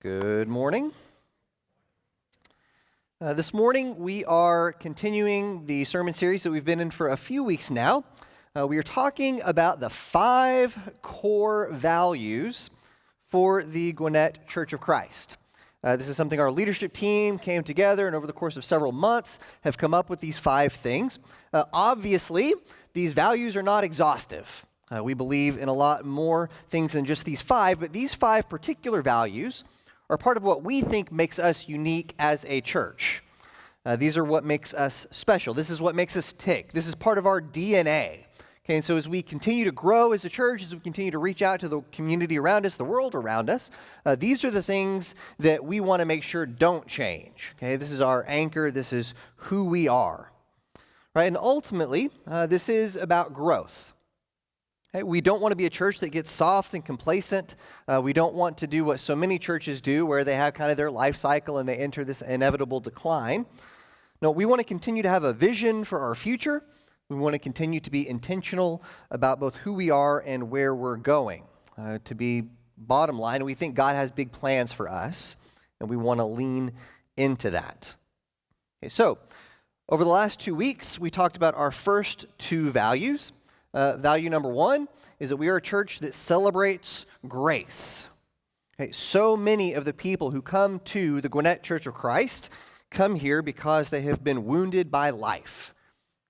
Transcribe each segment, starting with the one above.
Good morning. This morning we are continuing the sermon series that we've been in for a few weeks now. We are talking about the 5 core values for the Gwinnett Church of Christ. This is something our leadership team came together and over the course of several months have come up with these 5 things. Obviously, these values are not exhaustive. We believe in a lot more things than just these 5, but these 5 particular values are part of what we think makes us unique as a church. These are what makes us special. This is what makes us tick. This is part of our DNA. Okay, and so as we continue to grow as a church, as we continue to reach out to the community around us, the world around us, these are the things that we want to make sure don't change. Okay, this is our anchor. This is who we are. Right, and ultimately, this is about growth. We don't want to be a church that gets soft and complacent. We don't want to do what so many churches do, where they have kind of their life cycle and they enter this inevitable decline. No, we want to continue to have a vision for our future. We want to continue to be intentional about both who we are and where we're going. To be bottom line, we think God has big plans for us, and we want to lean into that. Okay, so over the last 2 weeks, we talked about our first 2 values. Value number 1 is that we are a church that celebrates grace. Okay, so many of the people who come to the Gwinnett Church of Christ come here because they have been wounded by life.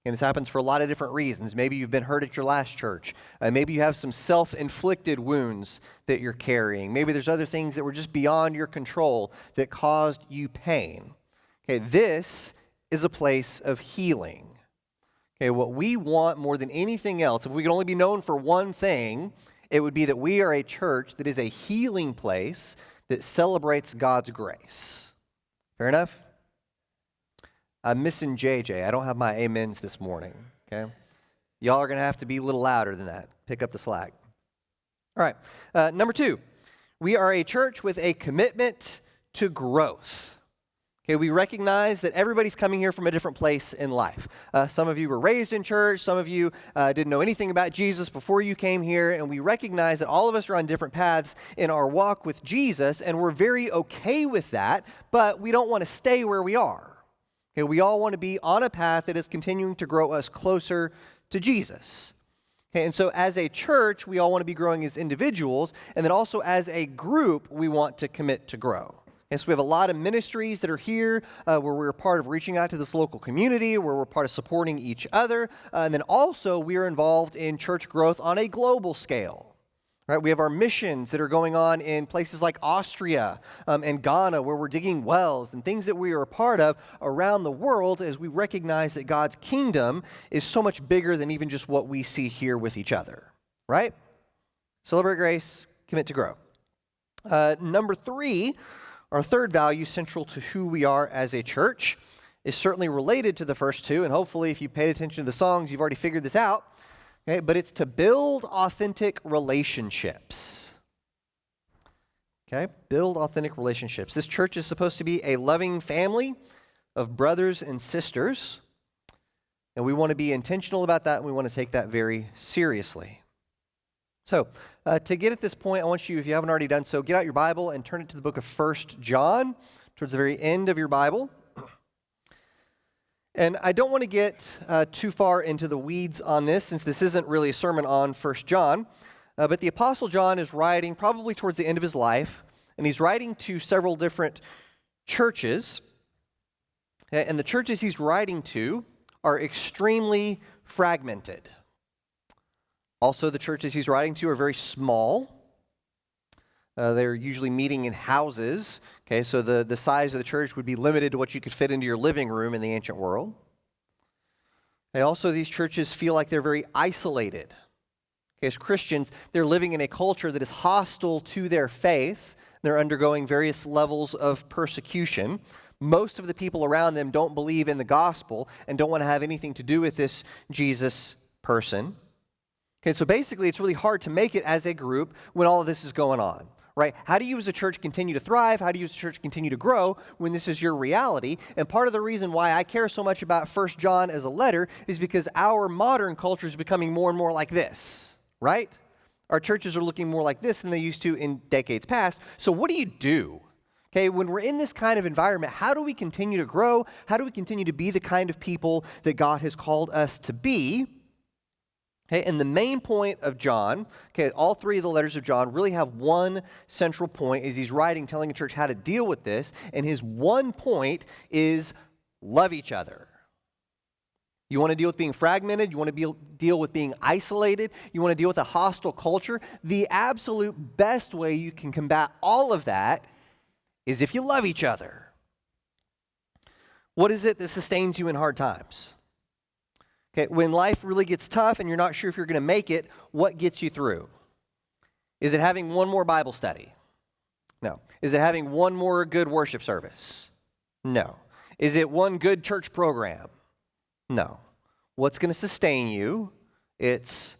And this happens for a lot of different reasons. Maybe you've been hurt at your last church. Maybe you have some self-inflicted wounds that you're carrying. Maybe there's other things that were just beyond your control that caused you pain. Okay, this is a place of healing. Okay, what we want more than anything else, if we could only be known for one thing, it would be that we are a church that is a healing place that celebrates God's grace. Fair enough? I'm missing JJ. I don't have my amens this morning. Okay, y'all are going to have to be a little louder than that. Pick up the slack. All right, number 2, we are a church with a commitment to growth. Okay, we recognize that everybody's coming here from a different place in life. Some of you were raised in church. Some of you didn't know anything about Jesus before you came here. And we recognize that all of us are on different paths in our walk with Jesus. And we're very okay with that. But we don't want to stay where we are. Okay, we all want to be on a path that is continuing to grow us closer to Jesus. Okay, and so as a church, we all want to be growing as individuals. And then also as a group, we want to commit to grow. And so we have a lot of ministries that are here where we're part of reaching out to this local community, where we're part of supporting each other. And then also we are involved in church growth on a global scale. Right? We have our missions that are going on in places like Austria and Ghana, where we're digging wells and things that we are a part of around the world as we recognize that God's kingdom is so much bigger than even just what we see here with each other. Right? Celebrate grace, commit to grow. Number 3, our third value, central to who we are as a church, is certainly related to the first 2, and hopefully if you paid attention to the songs, you've already figured this out, okay? But it's to build authentic relationships. Okay? Build authentic relationships. This church is supposed to be a loving family of brothers and sisters, and we want to be intentional about that, and we want to take that very seriously. So, to get at this point, I want you, if you haven't already done so, get out your Bible and turn it to the book of 1 John, towards the very end of your Bible. And I don't want to get too far into the weeds on this, since this isn't really a sermon on 1 John. But the Apostle John is writing probably towards the end of his life, and he's writing to several different churches. And the churches he's writing to are extremely fragmented. Also, the churches he's writing to are very small. They're usually meeting in houses. Okay, so the size of the church would be limited to what you could fit into your living room in the ancient world. Also, these churches feel like they're very isolated. Okay, as Christians, they're living in a culture that is hostile to their faith. They're undergoing various levels of persecution. Most of the people around them don't believe in the gospel and don't want to have anything to do with this Jesus person. Okay, so basically it's really hard to make it as a group when all of this is going on, right? How do you as a church continue to thrive? How do you as a church continue to grow when this is your reality? And part of the reason why I care so much about 1 John as a letter is because our modern culture is becoming more and more like this, right? Our churches are looking more like this than they used to in decades past. So what do you do Okay, when we're in this kind of environment, how do we continue to grow? How do we continue to be the kind of people that God has called us to be? Okay, and the main point of John, okay, all three of the letters of John really have one central point as he's writing, telling the church how to deal with this, and his one point is love each other. You want to deal with being fragmented? You want to deal with being isolated? You want to deal with a hostile culture? The absolute best way you can combat all of that is if you love each other. What is it that sustains you in hard times? Okay, when life really gets tough and you're not sure if you're going to make it, what gets you through? Is it having one more Bible study? No. Is it having one more good worship service? No. Is it one good church program? No. What's going to sustain you? It's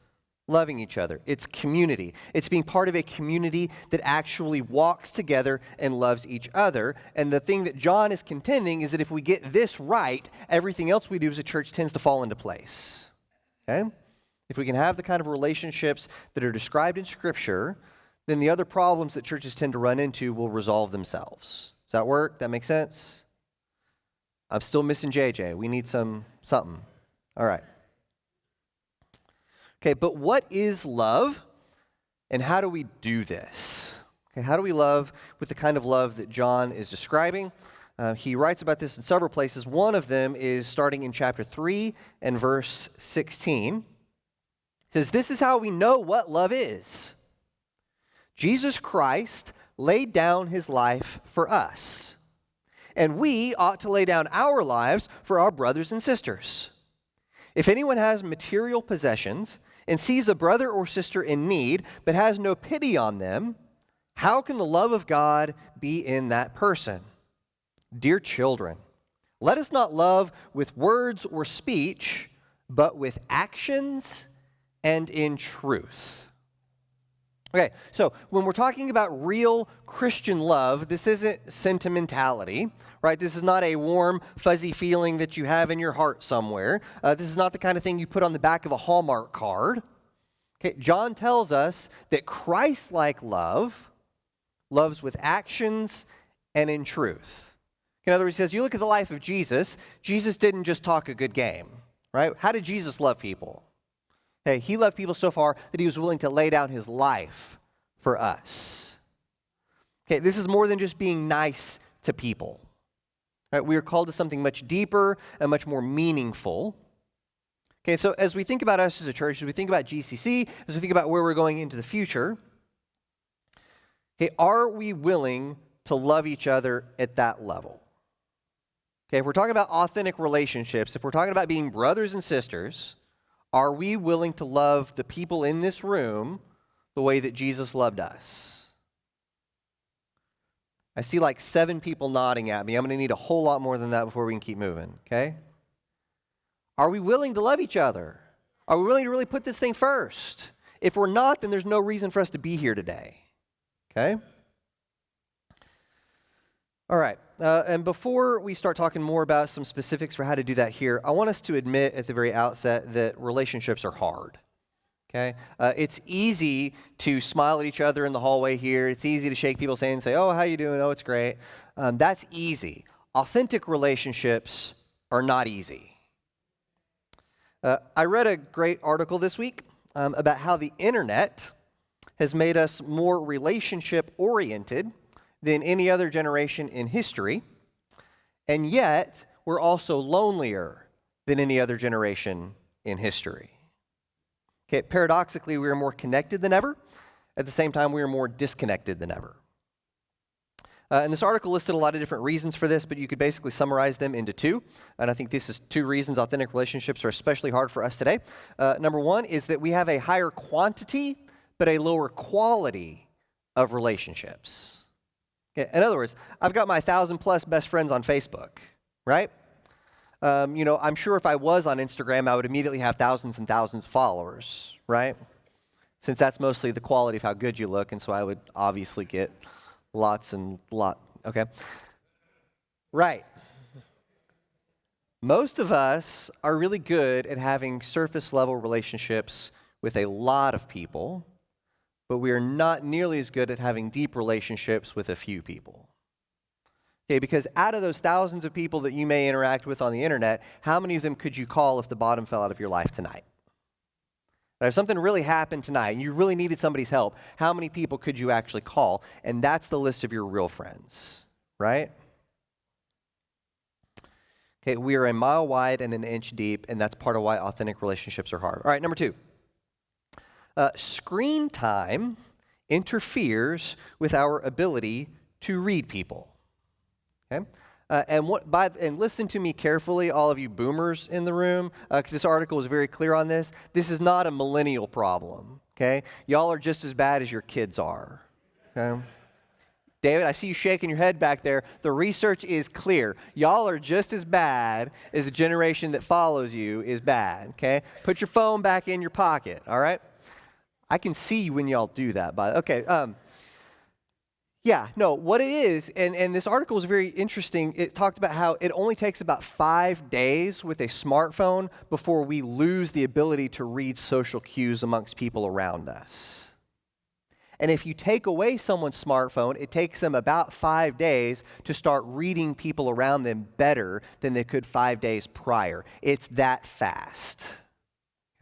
loving each other. It's community. It's being part of a community that actually walks together and loves each other. And the thing that John is contending is that if we get this right, everything else we do as a church tends to fall into place. Okay? If we can have the kind of relationships that are described in Scripture, then the other problems that churches tend to run into will resolve themselves. Does that work? That make sense? I'm still missing JJ. We need something. All right. Okay, but what is love, and how do we do this? Okay, how do we love with the kind of love that John is describing? He writes about this in several places. One of them is starting in chapter 3 and verse 16. It says, "This is how we know what love is. Jesus Christ laid down his life for us, and we ought to lay down our lives for our brothers and sisters. If anyone has material possessions and sees a brother or sister in need, but has no pity on them, how can the love of God be in that person? Dear children, let us not love with words or speech, but with actions and in truth." Okay, so when we're talking about real Christian love, this isn't sentimentality, right? This is not a warm, fuzzy feeling that you have in your heart somewhere. This is not the kind of thing you put on the back of a Hallmark card. Okay, John tells us that Christ-like love loves with actions and in truth. In other words, he says, you look at the life of Jesus, Jesus didn't just talk a good game, right? How did Jesus love people? Hey, he loved people so far that he was willing to lay down his life for us. Okay, this is more than just being nice to people. Right? We are called to something much deeper and much more meaningful. Okay, so as we think about us as a church, as we think about GCC, as we think about where we're going into the future, okay, are we willing to love each other at that level? Okay, if we're talking about authentic relationships, if we're talking about being brothers and sisters, are we willing to love the people in this room the way that Jesus loved us? I see like 7 people nodding at me. I'm going to need a whole lot more than that before we can keep moving, okay? Are we willing to love each other? Are we willing to really put this thing first? If we're not, then there's no reason for us to be here today, okay? All right, and before we start talking more about some specifics for how to do that here, I want us to admit at the very outset that relationships are hard, okay? It's easy to smile at each other in the hallway here. It's easy to shake people's hands and say, oh, how you doing? Oh, it's great. That's easy. Authentic relationships are not easy. I read a great article this week about how the internet has made us more relationship-oriented than any other generation in history, and yet we're also lonelier than any other generation in history. Okay, paradoxically, we are more connected than ever. At the same time, we are more disconnected than ever. And this article listed a lot of different reasons for this, but you could basically summarize them into 2. And I think this is 2 reasons authentic relationships are especially hard for us today. Number 1 is that we have a higher quantity, but a lower quality of relationships. In other words, I've got my 1,000+ best friends on Facebook, right? I'm sure if I was on Instagram, I would immediately have thousands and thousands of followers, right? Since that's mostly the quality of how good you look, and so I would obviously get okay? Right. Most of us are really good at having surface-level relationships with a lot of people, but we are not nearly as good at having deep relationships with a few people. Okay, because out of those thousands of people that you may interact with on the internet, how many of them could you call if the bottom fell out of your life tonight? If something really happened tonight and you really needed somebody's help, how many people could you actually call? And that's the list of your real friends, right? Okay, we are a mile wide and an inch deep, and that's part of why authentic relationships are hard. All right, number 2. Screen time interferes with our ability to read people. Okay? And listen to me carefully, all of you boomers in the room, because this article is very clear on this. This is not a millennial problem, okay? Y'all are just as bad as your kids are, okay? David, I see you shaking your head back there. The research is clear. Y'all are just as bad as the generation that follows you is bad, okay? Put your phone back in your pocket, all right? I can see when y'all do that, Yeah, no, what it is, and this article is very interesting. It talked about how it only takes about 5 days with a smartphone before we lose the ability to read social cues amongst people around us. And if you take away someone's smartphone, it takes them about 5 days to start reading people around them better than they could 5 days prior. It's that fast.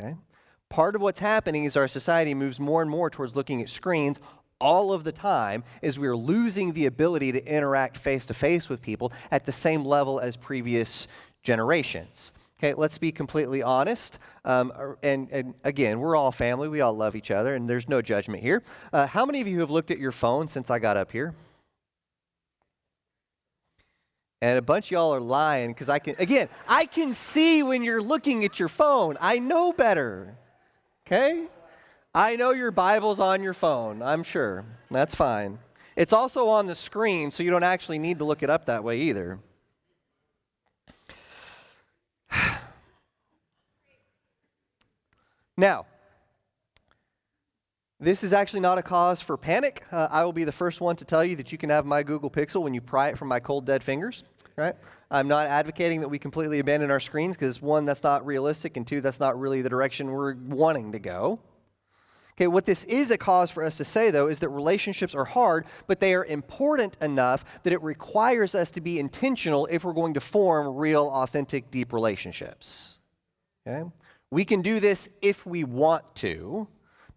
Okay? Part of what's happening is our society moves more and more towards looking at screens all of the time, as we're losing the ability to interact face-to-face with people at the same level as previous generations. Okay, let's be completely honest. And again, we're all family. We all love each other, and there's no judgment here. How many of you have looked at your phone since I got up here? And a bunch of y'all are lying, because I can see when you're looking at your phone. I know better. Okay? I know your Bible's on your phone, I'm sure. That's fine. It's also on the screen, so you don't actually need to look it up that way either. Now, this is actually not a cause for panic. I will be the first one to tell you that you can have my Google Pixel when you pry it from my cold, dead fingers. Right? I'm not advocating that we completely abandon our screens, because 1, that's not realistic, and 2, that's not really the direction we're wanting to go. Okay, what this is a cause for us to say, though, is that relationships are hard, but they are important enough that it requires us to be intentional if we're going to form real, authentic, deep relationships. Okay? We can do this if we want to,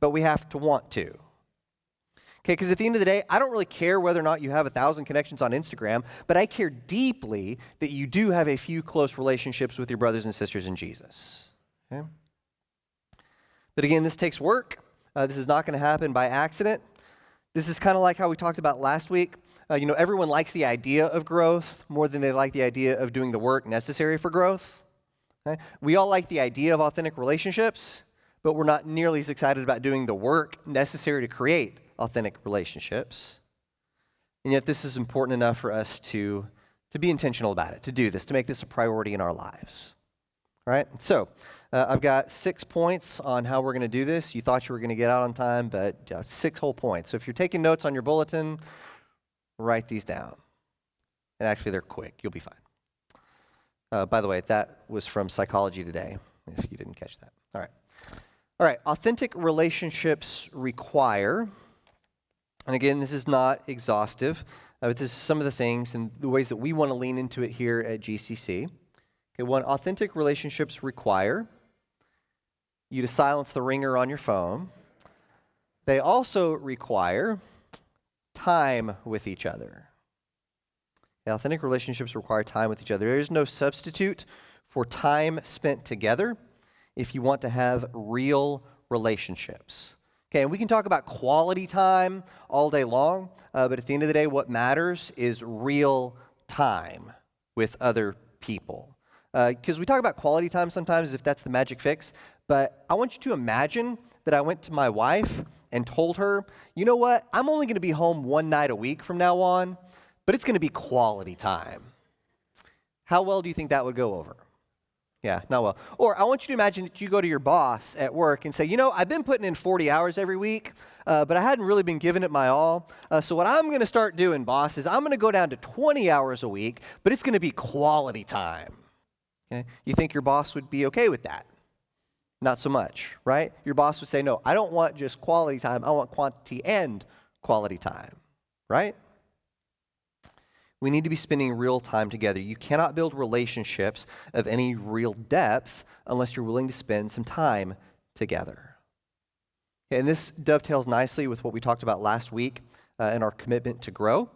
but we have to want to. Okay, because at the end of the day, I don't really care whether or not you have 1,000 connections on Instagram, but I care deeply that you do have a few close relationships with your brothers and sisters in Jesus. Okay? But again, this takes work. This is not going to happen by accident. This is kind of like how we talked about last week. Everyone likes the idea of growth more than they like the idea of doing the work necessary for growth. Okay? We all like the idea of authentic relationships, but we're not nearly as excited about doing the work necessary to create authentic relationships. And yet this is important enough for us to be intentional about it, to do this, to make this a priority in our lives. All right? So I've got 6 points on how we're going to do this. You thought you were going to get out on time, but 6 whole points. So if you're taking notes on your bulletin, write these down. And actually, they're quick. You'll be fine. By the way, that was from Psychology Today, if you didn't catch that. All right. Authentic relationships require, and again, this is not exhaustive, but this is some of the things and the ways that we want to lean into it here at GCC. Okay, 1, authentic relationships require you to silence the ringer on your phone. They also require time with each other. Authentic relationships require time with each other. There is no substitute for time spent together if you want to have real relationships. Okay, and we can talk about quality time all day long, but at the end of the day, what matters is real time with other people. Because we talk about quality time sometimes as if that's the magic fix, but I want you to imagine that I went to my wife and told her, you know what, I'm only going to be home 1 night a week from now on, but it's going to be quality time. How well do you think that would go over? Yeah, not well. Or I want you to imagine that you go to your boss at work and say, I've been putting in 40 hours every week, but I hadn't really been giving it my all. So what I'm going to start doing, boss, is I'm going to go down to 20 hours a week, but it's going to be quality time. Okay? You think your boss would be okay with that? Not so much, right? Your boss would say, no, I don't want just quality time. I want quantity and quality time, right? We need to be spending real time together. You cannot build relationships of any real depth unless you're willing to spend some time together. Okay, and this dovetails nicely with what we talked about last week in our commitment to grow.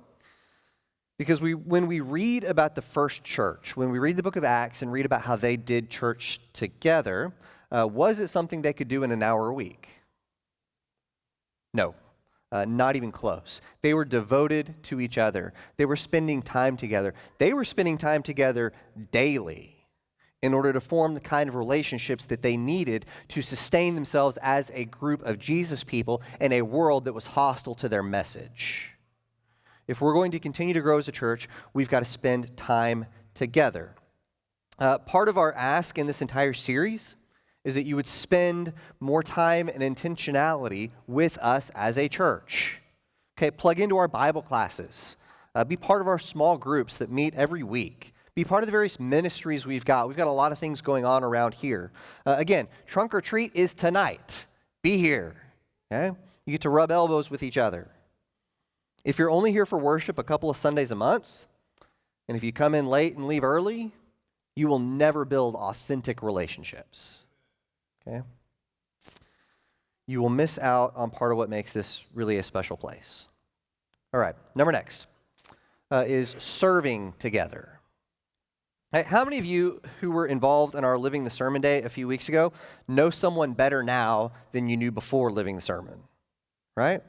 Because when we read about the first church, when we read the book of Acts and read about how they did church together, was it something they could do in an hour a week? No. Not even close. They were devoted to each other. They were spending time together. They were spending time together daily in order to form the kind of relationships that they needed to sustain themselves as a group of Jesus people in a world that was hostile to their message. If we're going to continue to grow as a church, we've got to spend time together. Part of our ask in this entire series is that you would spend more time and intentionality with us as a church. Okay, plug into our Bible classes. Be part of our small groups that meet every week. Be part of the various ministries we've got. We've got a lot of things going on around here. Again, trunk or treat is tonight. Be here. Okay? You get to rub elbows with each other. If you're only here for worship a couple of Sundays a month, and if you come in late and leave early, you will never build authentic relationships. Okay? You will miss out on part of what makes this really a special place. All right, number next is serving together. Hey, how many of you who were involved in our Living the Sermon Day a few weeks ago know someone better now than you knew before living the sermon? Right?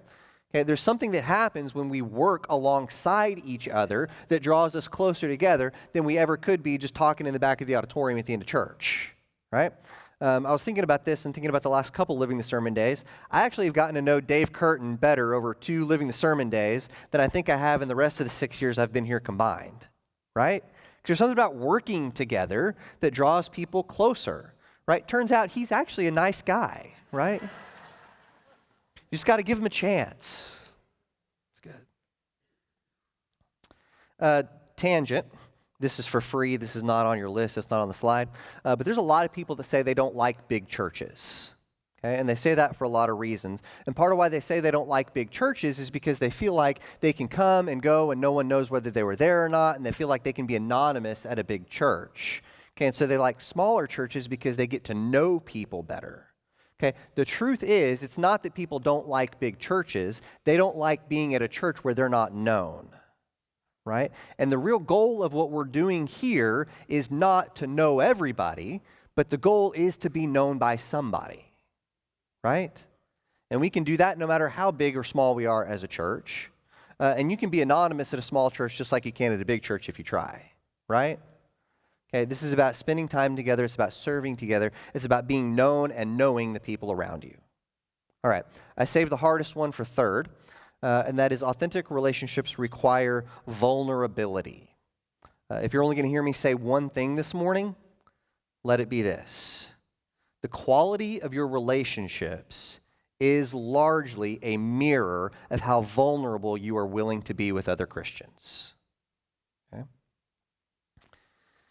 Okay, there's something that happens when we work alongside each other that draws us closer together than we ever could be just talking in the back of the auditorium at the end of church. Right? I was thinking about this and thinking about the last couple Living the Sermon Days. I actually have gotten to know Dave Curtin better over 2 Living the Sermon Days than I think I have in the rest of the 6 years I've been here combined. Right? Because there's something about working together that draws people closer, right? Turns out he's actually a nice guy, right? You just got to give him a chance. It's good. Tangent. This is for free. This is not on your list. It's not on the slide. But there's a lot of people that say they don't like big churches. Okay, and they say that for a lot of reasons. And part of why they say they don't like big churches is because they feel like they can come and go and no one knows whether they were there or not, and they feel like they can be anonymous at a big church. Okay, and so they like smaller churches because they get to know people better. Okay, the truth is, it's not that people don't like big churches. They don't like being at a church where they're not known. Right? And the real goal of what we're doing here is not to know everybody, but the goal is to be known by somebody. Right? And we can do that no matter how big or small we are as a church. And you can be anonymous at a small church just like you can at a big church if you try. Right? Okay, this is about spending time together. It's about serving together. It's about being known and knowing the people around you. All right, I saved the hardest one for third, and that is authentic relationships require vulnerability. If you're only going to hear me say one thing this morning, let it be this. The quality of your relationships is largely a mirror of how vulnerable you are willing to be with other Christians. Okay?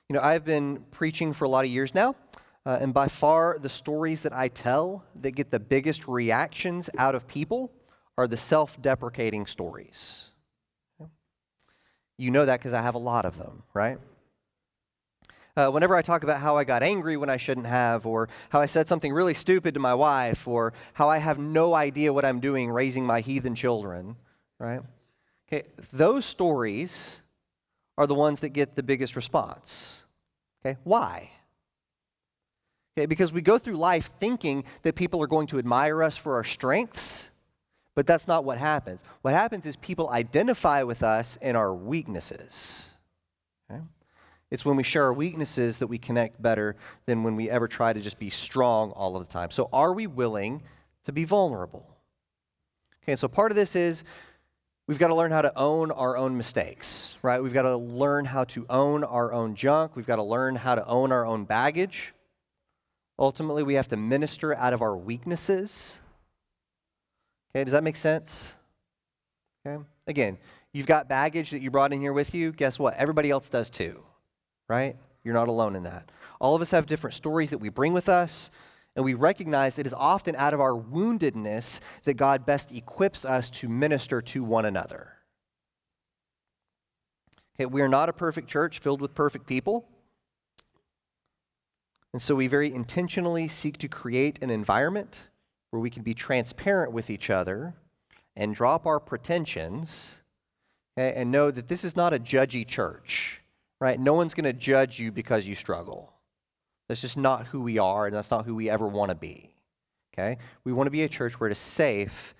You know, I've been preaching for a lot of years now, and by far the stories that I tell that get the biggest reactions out of people are the self-deprecating stories. Okay? You know that because I have a lot of them, right? Whenever I talk about how I got angry when I shouldn't have, or how I said something really stupid to my wife, or how I have no idea what I'm doing raising my heathen children, right? Okay, those stories are the ones that get the biggest response. Okay, why? Okay, because we go through life thinking that people are going to admire us for our strengths, but that's not what happens. What happens is people identify with us in our weaknesses. Okay? It's when we share our weaknesses that we connect better than when we ever try to just be strong all of the time. So are we willing to be vulnerable? Okay, so part of this is we've got to learn how to own our own mistakes, right? We've got to learn how to own our own junk. We've got to learn how to own our own baggage. Ultimately, we have to minister out of our weaknesses. Okay, does that make sense? Okay, again, you've got baggage that you brought in here with you. Guess what? Everybody else does too. Right? You're not alone in that. All of us have different stories that we bring with us, and we recognize it is often out of our woundedness that God best equips us to minister to one another. Okay, we are not a perfect church filled with perfect people. And so we very intentionally seek to create an environment where we can be transparent with each other and drop our pretensions, okay, and know that this is not a judgy church, right? No one's going to judge you because you struggle. That's just not who we are, and that's not who we ever want to be, okay? We want to be a church where it is safe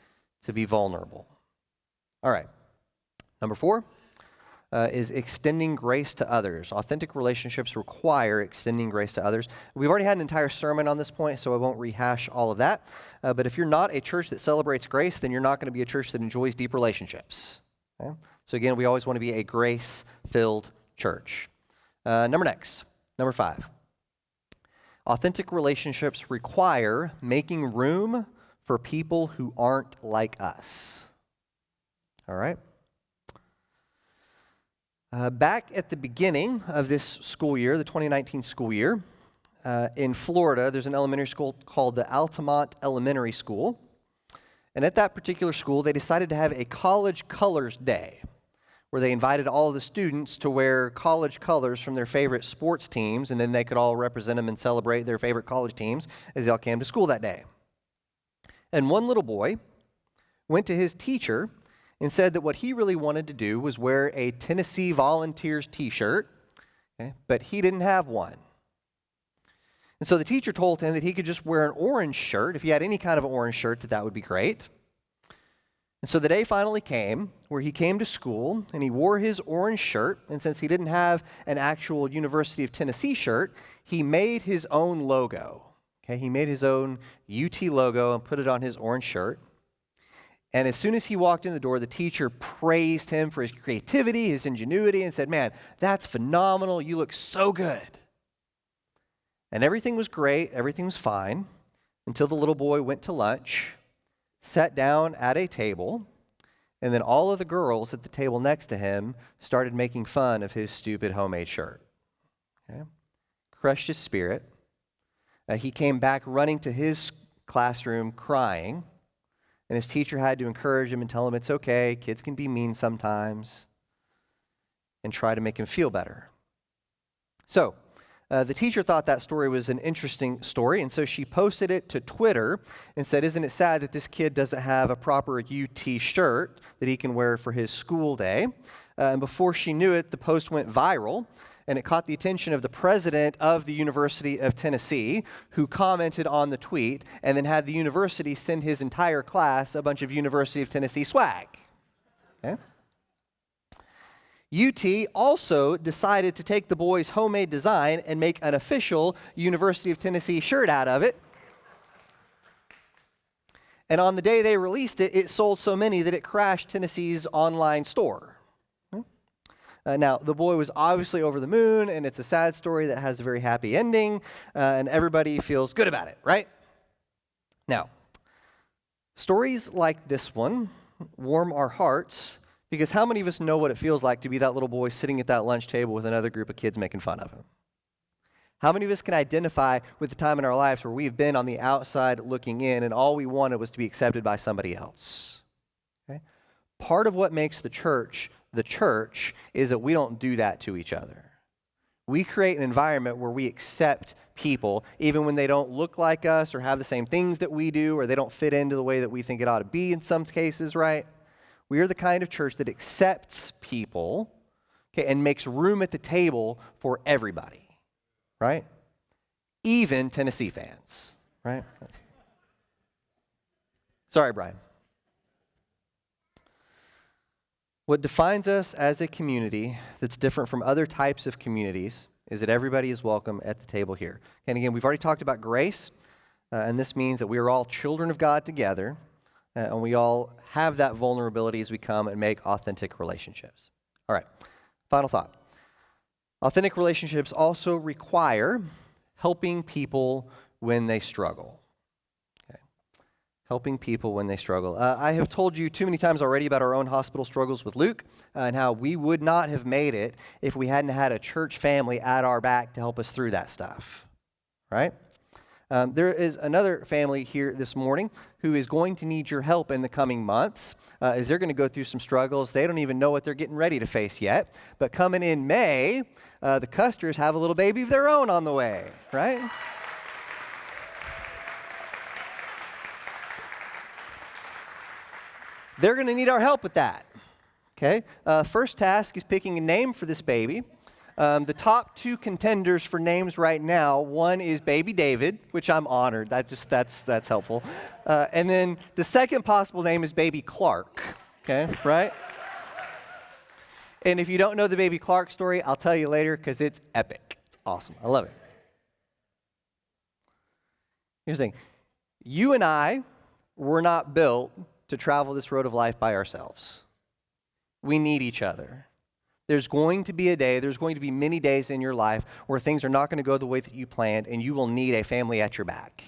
to be vulnerable. All right, number 4. Is extending grace to others. Authentic relationships require extending grace to others. We've already had an entire sermon on this point, so I won't rehash all of that. But if you're not a church that celebrates grace, then you're not going to be a church that enjoys deep relationships. Okay? So again, we always want to be a grace-filled church. Number 5. Authentic relationships require making room for people who aren't like us. All right? Back at the beginning of this school year, the 2019 school year, in Florida, there's an elementary school called the Altamont Elementary School. And at that particular school, they decided to have a college colors day, where they invited all of the students to wear college colors from their favorite sports teams, and then they could all represent them and celebrate their favorite college teams as they all came to school that day. And one little boy went to his teacher and said that what he really wanted to do was wear a Tennessee Volunteers t-shirt, okay, but he didn't have one. And so the teacher told him that he could just wear an orange shirt. If he had any kind of orange shirt, that would be great. And so the day finally came where he came to school and he wore his orange shirt, and since he didn't have an actual University of Tennessee shirt, he made his own logo. Okay, he made his own UT logo and put it on his orange shirt. And as soon as he walked in the door, the teacher praised him for his creativity, his ingenuity, and said, "Man, that's phenomenal. You look so good." And everything was great. Everything was fine until the little boy went to lunch, sat down at a table, and then all of the girls at the table next to him started making fun of his stupid homemade shirt. Okay? Crushed his spirit. He came back running to his classroom crying. And his teacher had to encourage him and tell him it's okay, kids can be mean sometimes, and try to make him feel better. So, the teacher thought that story was an interesting story, and so she posted it to Twitter and said, "Isn't it sad that this kid doesn't have a proper UT shirt that he can wear for his school day?" And before she knew it, the post went viral, and it caught the attention of the president of the University of Tennessee, who commented on the tweet and then had the university send his entire class a bunch of University of Tennessee swag. Okay? UT also decided to take the boy's homemade design and make an official University of Tennessee shirt out of it. And on the day they released it, it sold so many that it crashed Tennessee's online store. Now, the boy was obviously over the moon, and it's a sad story that has a very happy ending, and everybody feels good about it, right? Now, stories like this one warm our hearts, because how many of us know what it feels like to be that little boy sitting at that lunch table with another group of kids making fun of him? How many of us can identify with the time in our lives where we've been on the outside looking in, and all we wanted was to be accepted by somebody else? Okay? Part of what makes the church is that we don't do that to each other. We create an environment where we accept people even when they don't look like us or have the same things that we do, or they don't fit into the way that we think it ought to be in some cases, right? We are the kind of church that accepts people, okay, and makes room at the table for everybody, right? Even Tennessee fans, right? Sorry, Brian. What defines us as a community that's different from other types of communities is that everybody is welcome at the table here. And again, we've already talked about grace, and this means that we are all children of God together, and we all have that vulnerability as we come and make authentic relationships. All right, final thought. Authentic relationships also require helping people when they struggle. Helping people when they struggle. I have told you too many times already about our own hospital struggles with Luke and how we would not have made it if we hadn't had a church family at our back to help us through that stuff, right? There is another family here this morning who is going to need your help in the coming months as they're going to go through some struggles. They don't even know what they're getting ready to face yet. But coming in May, the Custers have a little baby of their own on the way, right? They're going to need our help with that, okay? First task is picking a name for this baby. The top two contenders for names right now, one is Baby David, which I'm honored. That's helpful. And then the second possible name is Baby Clark, okay, right? And if you don't know the Baby Clark story, I'll tell you later because it's epic. It's awesome. I love it. Here's the thing. You and I were not built to travel this road of life by ourselves. We need each other. There's going to be a day, there's going to be many days in your life where things are not going to go the way that you planned, and you will need a family at your back.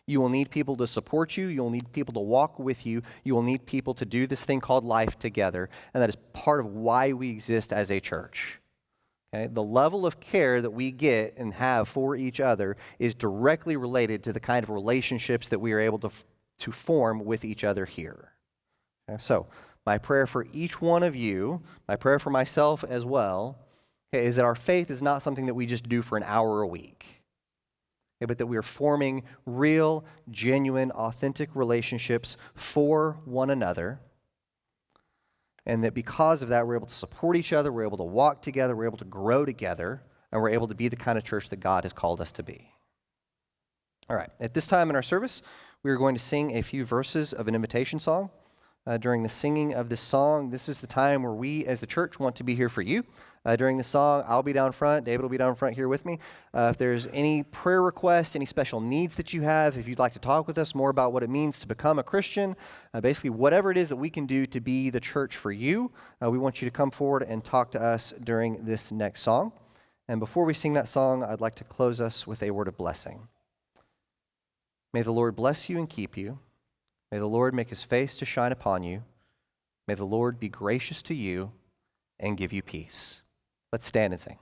You will need people to support you. You'll need people to walk with you. You will need people to do this thing called life together, and that is part of why we exist as a church. Okay? The level of care that we get and have for each other is directly related to the kind of relationships that we are able to form with each other here. Okay? So, my prayer for each one of you, my prayer for myself as well, okay, is that our faith is not something that we just do for an hour a week, okay, but that we are forming real, genuine, authentic relationships for one another, and that because of that, we're able to support each other, we're able to walk together, we're able to grow together, and we're able to be the kind of church that God has called us to be. All right, at this time in our service, we are going to sing a few verses of an invitation song. During the singing of this song, this is the time where we as the church want to be here for you. During the song, I'll be down front, David will be down front here with me. If there's any prayer requests, any special needs that you have, if you'd like to talk with us more about what it means to become a Christian, basically whatever it is that we can do to be the church for you, we want you to come forward and talk to us during this next song. And before we sing that song, I'd like to close us with a word of blessing. May the Lord bless you and keep you. May the Lord make his face to shine upon you. May the Lord be gracious to you and give you peace. Let's stand and sing.